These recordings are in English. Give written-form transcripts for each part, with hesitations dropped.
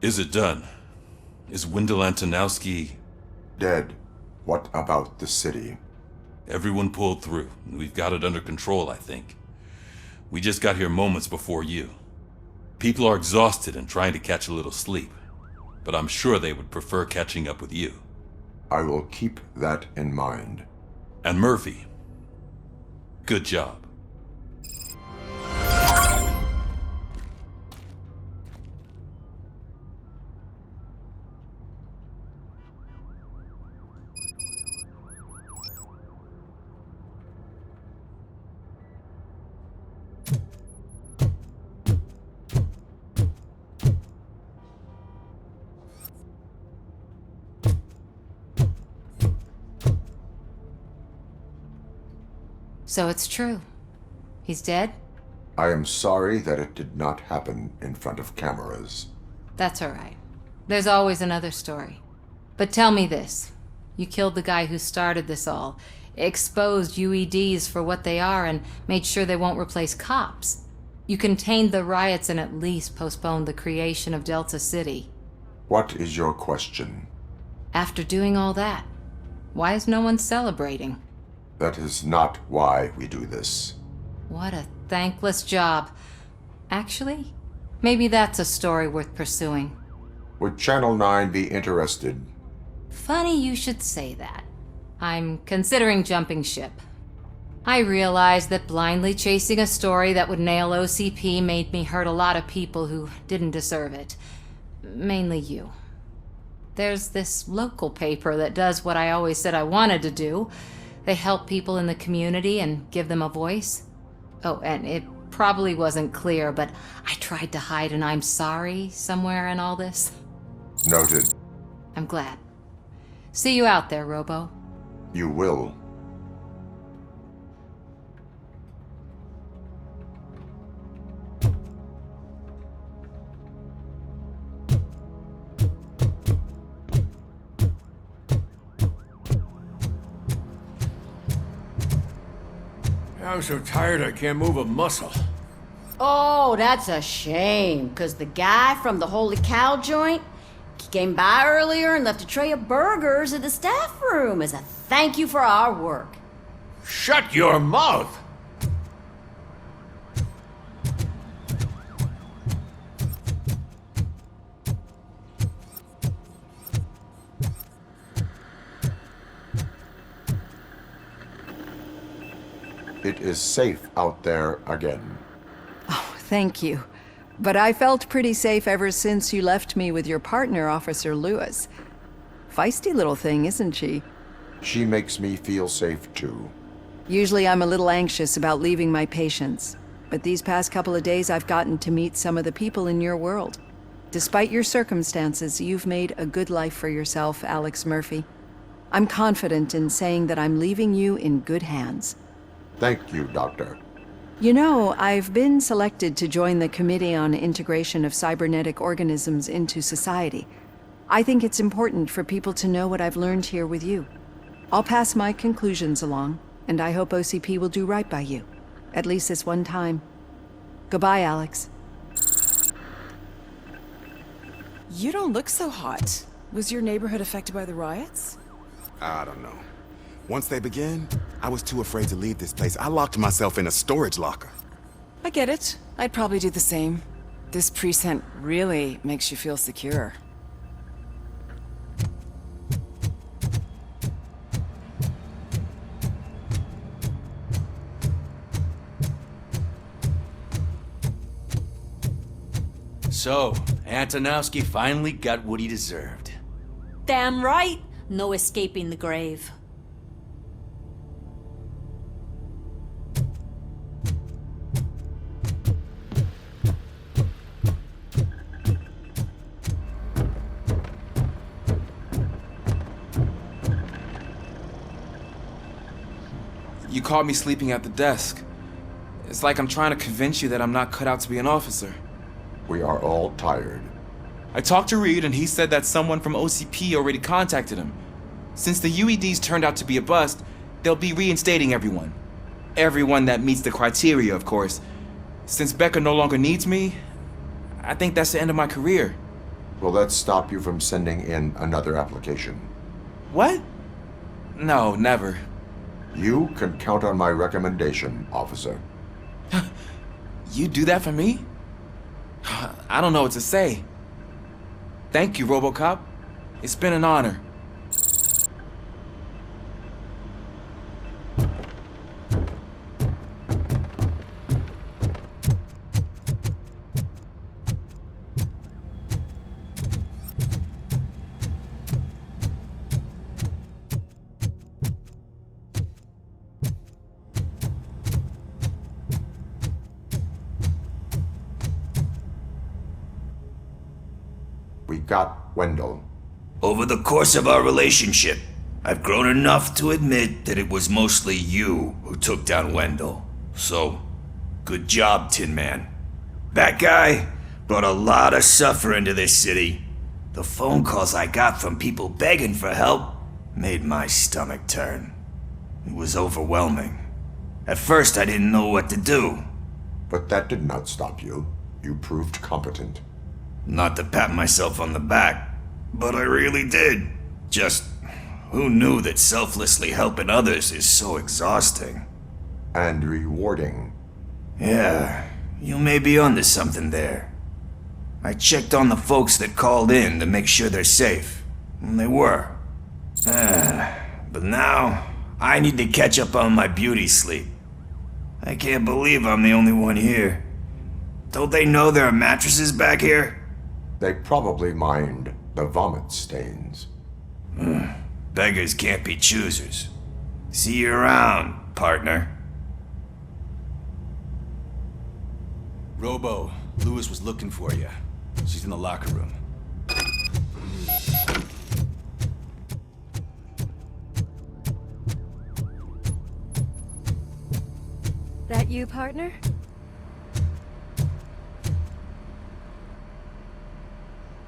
Is it done? Is Wendell Antonowski... Dead. What about the city? Everyone pulled through. We've got it under control, I think. We just got here moments before you. People are exhausted and trying to catch a little sleep. But I'm sure they would prefer catching up with you. I will keep that in mind. And Murphy, good job. So it's true. He's dead? I am sorry that it did not happen in front of cameras. That's all right. There's always another story. But tell me this. You killed the guy who started this all, exposed UEDs for what they are, and made sure they won't replace cops. You contained the riots and at least postponed the creation of Delta City. What is your question? After doing all that, why is no one celebrating? That is not why we do this. What a thankless job. Actually, maybe that's a story worth pursuing. Would Channel 9 be interested? Funny you should say that. I'm considering jumping ship. I realized that blindly chasing a story that would nail OCP made me hurt a lot of people who didn't deserve it. Mainly you. There's this local paper that does what I always said I wanted to do. They help people in the community and give them a voice. Oh, and it probably wasn't clear, but I tried to hide an I'm sorry somewhere in all this. Noted. I'm glad. See you out there, Robo. You will. I'm so tired I can't move a muscle. Oh, that's a shame, 'cause the guy from the Holy Cow joint, he came by earlier and left a tray of burgers in the staff room as a thank you for our work. Shut your mouth! It is safe out there again. Oh, thank you. But I felt pretty safe ever since you left me with your partner, Officer Lewis. Feisty little thing, isn't she? She makes me feel safe too. Usually I'm a little anxious about leaving my patients, but these past couple of days I've gotten to meet some of the people in your world. Despite your circumstances, you've made a good life for yourself, Alex Murphy. I'm confident in saying that I'm leaving you in good hands. Thank you, Doctor. You know, I've been selected to join the Committee on Integration of Cybernetic Organisms into Society. I think it's important for people to know what I've learned here with you. I'll pass my conclusions along, and I hope OCP will do right by you. At least this one time. Goodbye, Alex. You don't look so hot. Was your neighborhood affected by the riots? I don't know. Once they begin, I was too afraid to leave this place. I locked myself in a storage locker. I get it. I'd probably do the same. This precinct really makes you feel secure. So, Antonowski finally got what he deserved. Damn right. No escaping the grave. You caught me sleeping at the desk. It's like I'm trying to convince you that I'm not cut out to be an officer. We are all tired. I talked to Reed and he said that someone from OCP already contacted him. Since the UEDs turned out to be a bust, they'll be reinstating everyone. Everyone that meets the criteria, of course. Since Becca no longer needs me, I think that's the end of my career. Will that stop you from sending in another application? What? No, never. You can count on my recommendation, officer. You do that for me? I don't know what to say. Thank you, Robocop. It's been an honor. We got Wendell. Over the course of our relationship, I've grown enough to admit that it was mostly you who took down Wendell. So, good job, Tin Man. That guy brought a lot of suffering to this city. The phone calls I got from people begging for help made my stomach turn. It was overwhelming. At first, I didn't know what to do. But that did not stop you. You proved competent. Not to pat myself on the back, but I really did. Just, who knew that selflessly helping others is so exhausting? And rewarding. Yeah, you may be onto something there. I checked on the folks that called in to make sure they're safe, and they were. But now, I need to catch up on my beauty sleep. I can't believe I'm the only one here. Don't they know there are mattresses back here? They probably mind the vomit stains. Beggars can't be choosers. See you around, partner. Robo, Lewis was looking for you. She's in the locker room. That you, partner?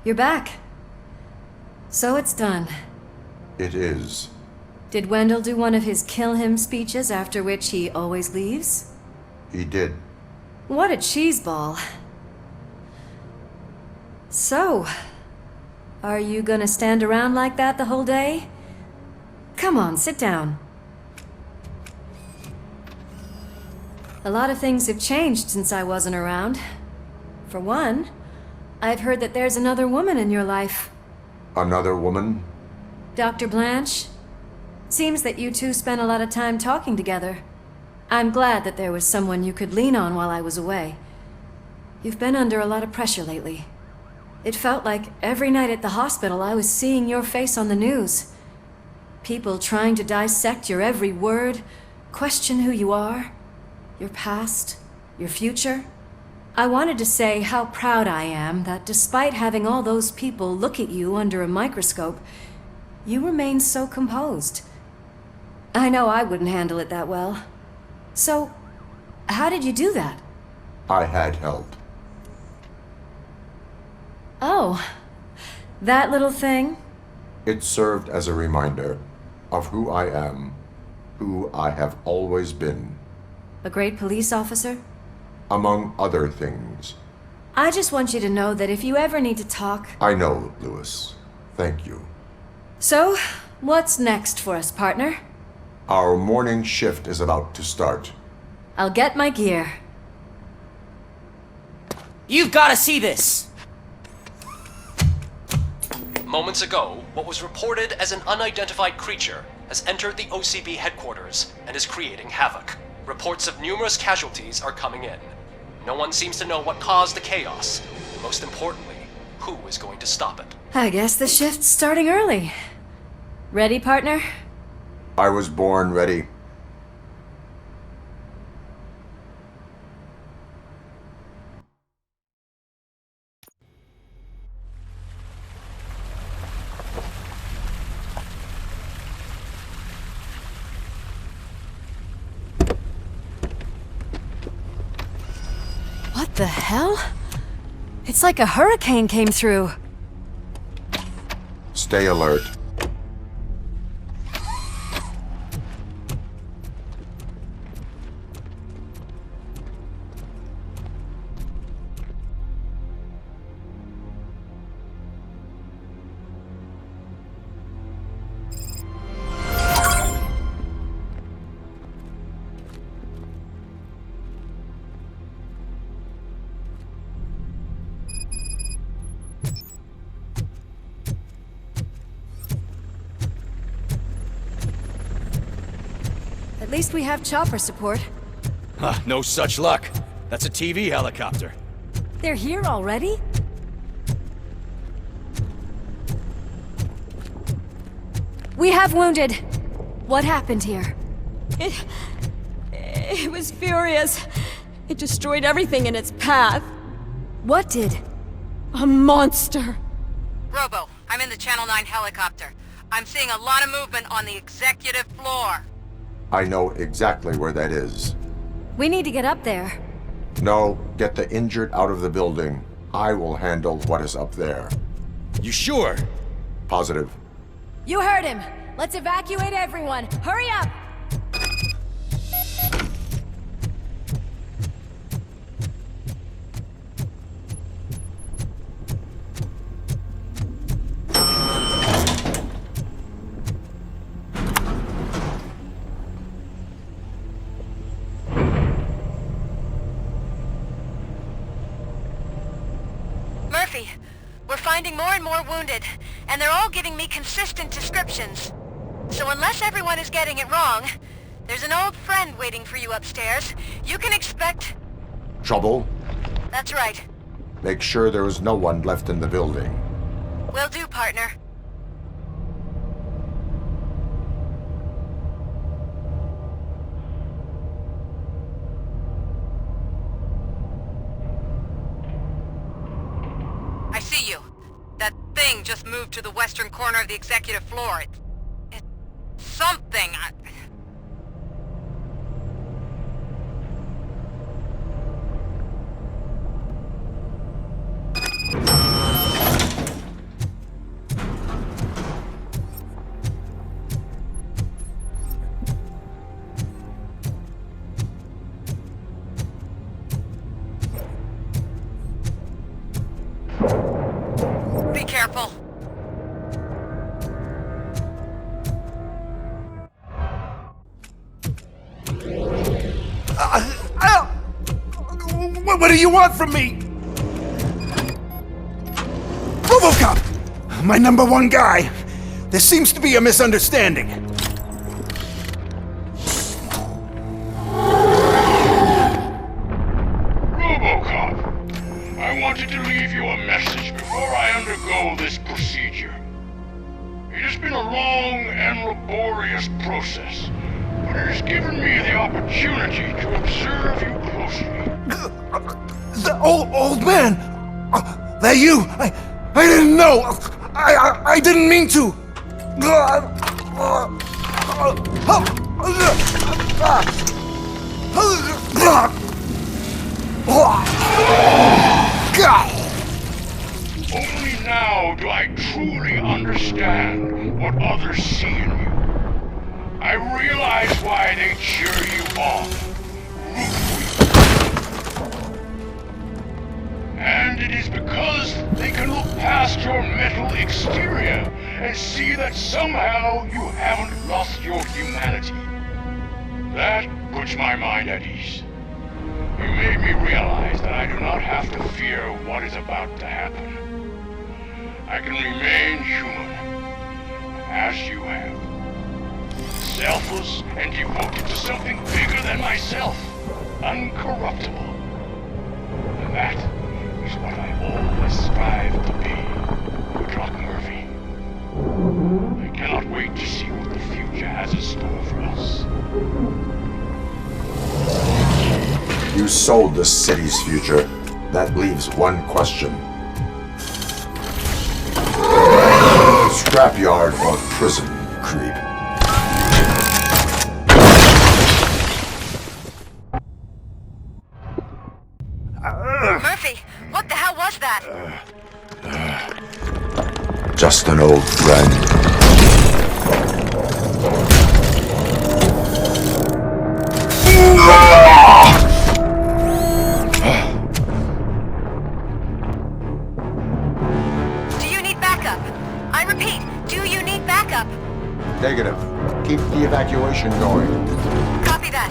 You're back. So it's done. It is. Did Wendell do one of his kill him speeches after which he always leaves? He did. What a cheeseball. So, are you gonna stand around like that the whole day? Come on, sit down. A lot of things have changed since I wasn't around. For one, I've heard that there's another woman in your life. Another woman? Dr. Blanche? Seems that you two spent a lot of time talking together. I'm glad that there was someone you could lean on while I was away. You've been under a lot of pressure lately. It felt like every night at the hospital I was seeing your face on the news. People trying to dissect your every word, question who you are, your past, your future. I wanted to say how proud I am that despite having all those people look at you under a microscope, you remain so composed. I know I wouldn't handle it that well. So, how did you do that? I had help. Oh, that little thing? It served as a reminder of who I am, who I have always been. A great police officer? Among other things. I just want you to know that if you ever need to talk... I know, Lewis. Thank you. So, what's next for us, partner? Our morning shift is about to start. I'll get my gear. You've got to see this! Moments ago, what was reported as an unidentified creature has entered the OCB headquarters and is creating havoc. Reports of numerous casualties are coming in. No one seems to know what caused the chaos. Most importantly, who is going to stop it? I guess the shift's starting early. Ready, partner? I was born ready. What the hell? It's like a hurricane came through. Stay alert. least we have chopper support. Huh, no such luck. That's a TV helicopter. They're here already? We have wounded. What happened here? It was furious. It destroyed everything in its path. What did? A monster. Robo, I'm in the Channel 9 helicopter. I'm seeing a lot of movement on the executive floor. I know exactly where that is. We need to get up there. No, get the injured out of the building. I will handle what is up there. You sure? Positive. You heard him. Let's evacuate everyone. Hurry up! Murphy, we're finding more and more wounded, and they're all giving me consistent descriptions. So unless everyone is getting it wrong, there's an old friend waiting for you upstairs. You can expect... Trouble? That's right. Make sure there is no one left in the building. Will do, partner. I see you. That thing just moved to the western corner of the executive floor. It's something. Be careful. What do you want from me? Robocop! My #1 guy. There seems to be a misunderstanding. Robocop, I wanted to leave you a message before I undergo this procedure. It has been a long and laborious process, but it has given me the opportunity to observe you closely. The old man! That you! I didn't know! I didn't mean to! Only now do I truly understand what others see in you. I realize why they cheer you on. And it is because they can look past your metal exterior and see that somehow you haven't lost your humanity. That puts my mind at ease. You made me realize that I do not have to fear what is about to happen. I can remain human, as you have. Selfless and devoted to something bigger than myself. Uncorruptible. And that is what I always strive to be, good luck, Murphy. I cannot wait to see what the future has in store for us. You sold the city's future. That leaves one question. Scrapyard or prison, creep? Murphy, what the hell was that? Just an old friend. Do you need backup? I repeat, do you need backup? Negative. Keep the evacuation going. Copy that.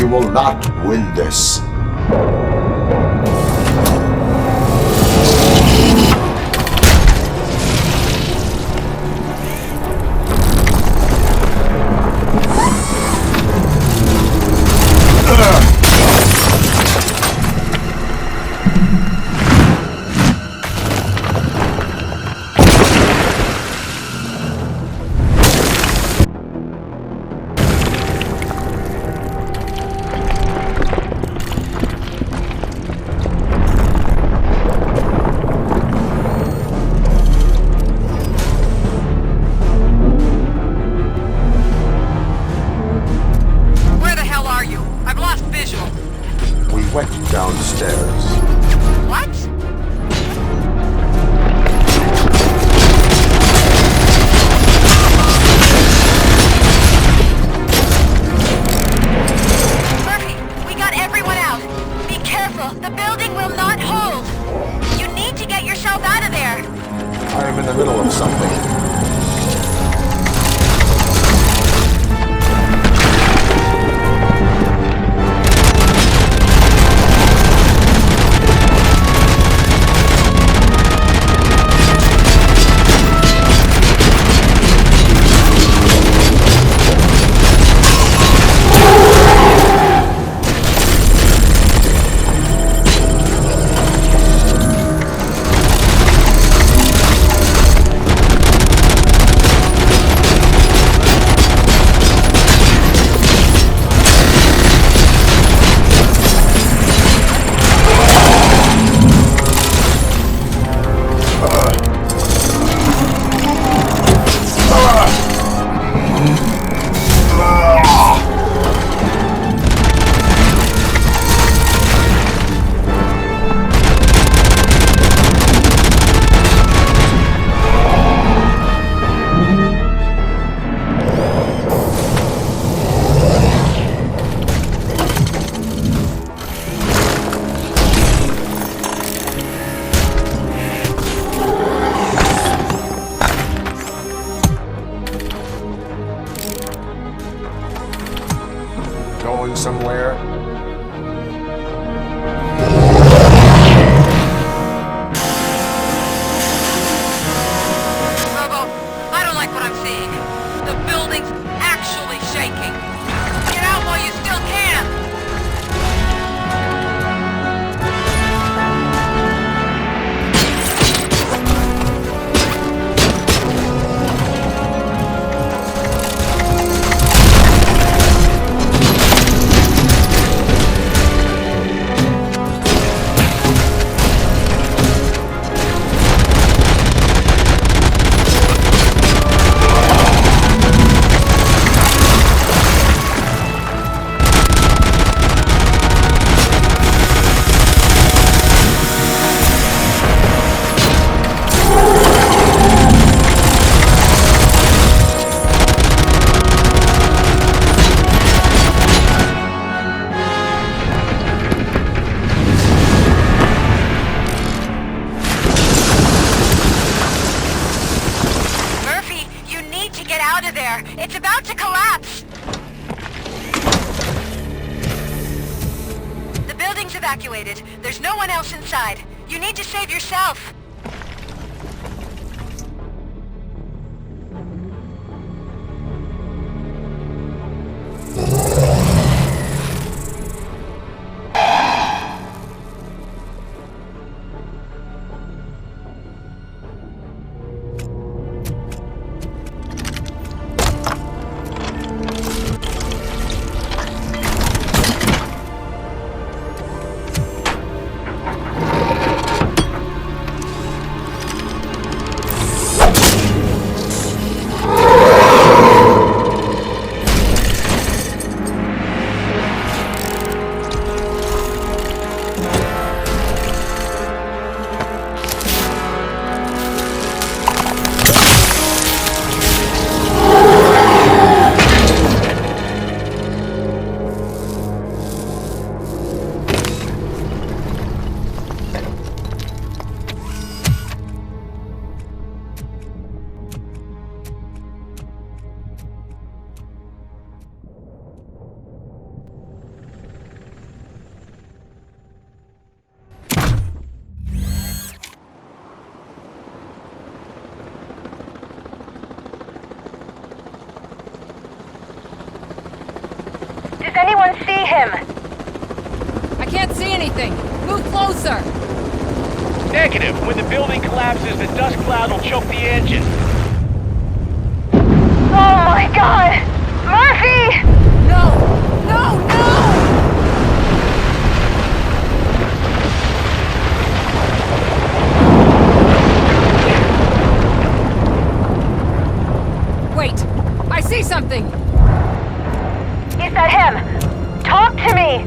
You will not win this. Downstairs. What? Murphy, we got everyone out. Be careful, the building will not hold. You need to get yourself out of there. I am in the middle of something. Going somewhere? Robo, I don't like what I'm seeing. The building's actually shaking. Get out while you still can! It's about to collapse! The building's evacuated. There's no one else inside. You need to save yourself. anyone see him? I can't see anything. Move closer. Negative. When the building collapses, the dust cloud will choke the engine. Oh my god! Murphy! No! No, no! Wait! I see something! Is that him? Talk to me!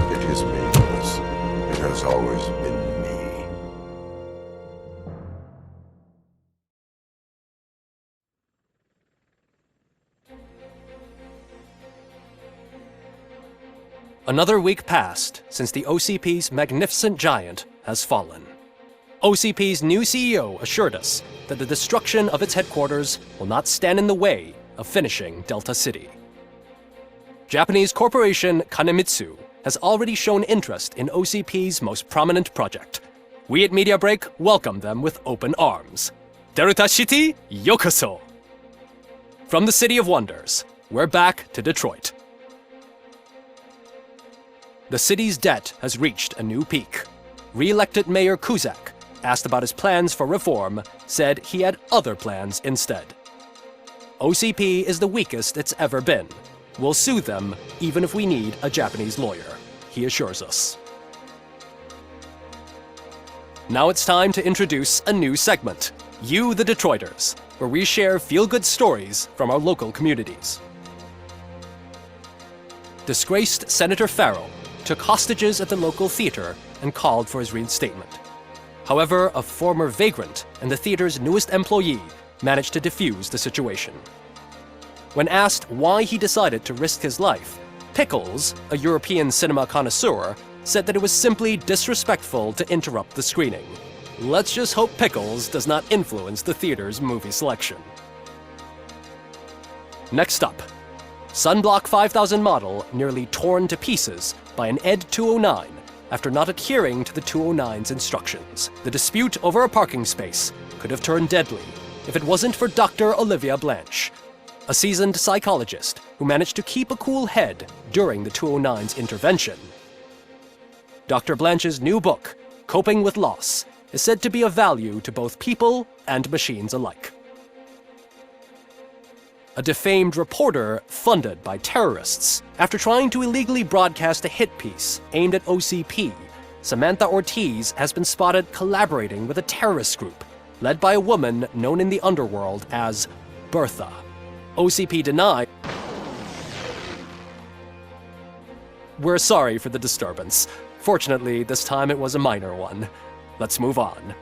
It is me, Alice. It has always been me. Another week passed since the OCP's magnificent giant has fallen. OCP's new CEO assured us that the destruction of its headquarters will not stand in the way of finishing Delta City. Japanese corporation Kanemitsu has already shown interest in OCP's most prominent project. We at Media Break welcome them with open arms. Delta City, yokoso! From the City of Wonders, we're back to Detroit. The city's debt has reached a new peak. Re-elected Mayor Cusack, asked about his plans for reform, said he had other plans instead. OCP is the weakest it's ever been. We'll sue them even if we need a Japanese lawyer, he assures us. Now it's time to introduce a new segment, You the Detroiters, where we share feel-good stories from our local communities. Disgraced Senator Farrell took hostages at the local theater and called for his reinstatement. However, a former vagrant and the theater's newest employee managed to defuse the situation. When asked why he decided to risk his life, Pickles, a European cinema connoisseur, said that it was simply disrespectful to interrupt the screening. Let's just hope Pickles does not influence the theater's movie selection. Next up, Sunblock 5000 model nearly torn to pieces by an ED 209 after not adhering to the 209's instructions. The dispute over a parking space could have turned deadly if it wasn't for Dr. Olivia Blanche, a seasoned psychologist who managed to keep a cool head during the 209's intervention. Dr. Blanche's new book, Coping with Loss, is said to be of value to both people and machines alike. A defamed reporter funded by terrorists. After trying to illegally broadcast a hit piece aimed at OCP, Samantha Ortiz has been spotted collaborating with a terrorist group led by a woman known in the underworld as Bertha. OCP denied. We're sorry for the disturbance. Fortunately, this time it was a minor one. Let's move on.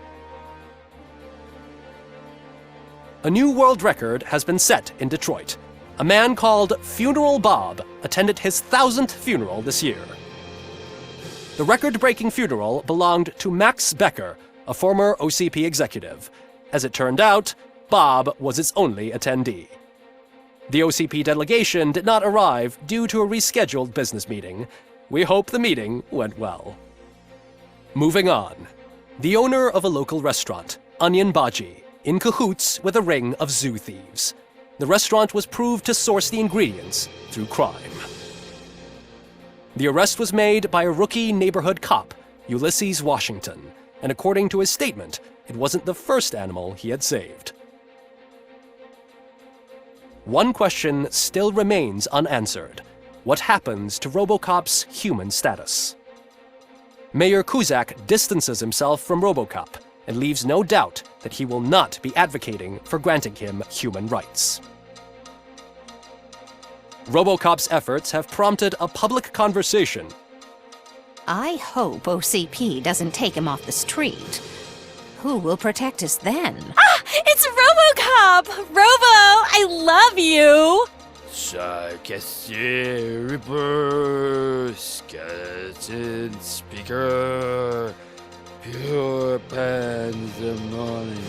A new world record has been set in Detroit. A man called Funeral Bob attended his 1000th funeral this year. The record-breaking funeral belonged to Max Becker, a former OCP executive. As it turned out, Bob was its only attendee. The OCP delegation did not arrive due to a rescheduled business meeting. We hope the meeting went well. Moving on. The owner of a local restaurant, Onion Baji, in cahoots with a ring of zoo thieves. The restaurant was proved to source the ingredients through crime. The arrest was made by a rookie neighborhood cop, Ulysses Washington, and according to his statement, it wasn't the first animal he had saved. One question still remains unanswered. What happens to Robocop's human status? Mayor Cusack distances himself from Robocop and leaves no doubt that he will not be advocating for granting him human rights. Robocop's efforts have prompted a public conversation. I hope OCP doesn't take him off the street. Who will protect us then? Ah! It's Robocop! Robo, I love you! Reaper, skeleton speaker, pure pandemonium.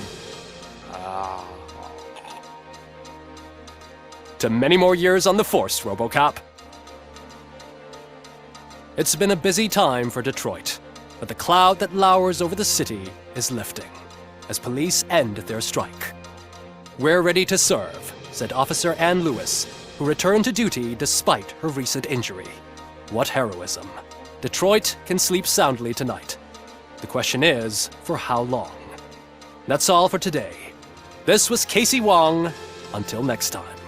To many more years on the force, Robocop. It's been a busy time for Detroit, but the cloud that lowers over the city is lifting as police end their strike. We're ready to serve said Officer Ann Lewis, who returned to duty despite her recent injury. What heroism. Detroit can sleep soundly tonight. The question is, for how long? That's all for today. This was Casey Wong. Until next time.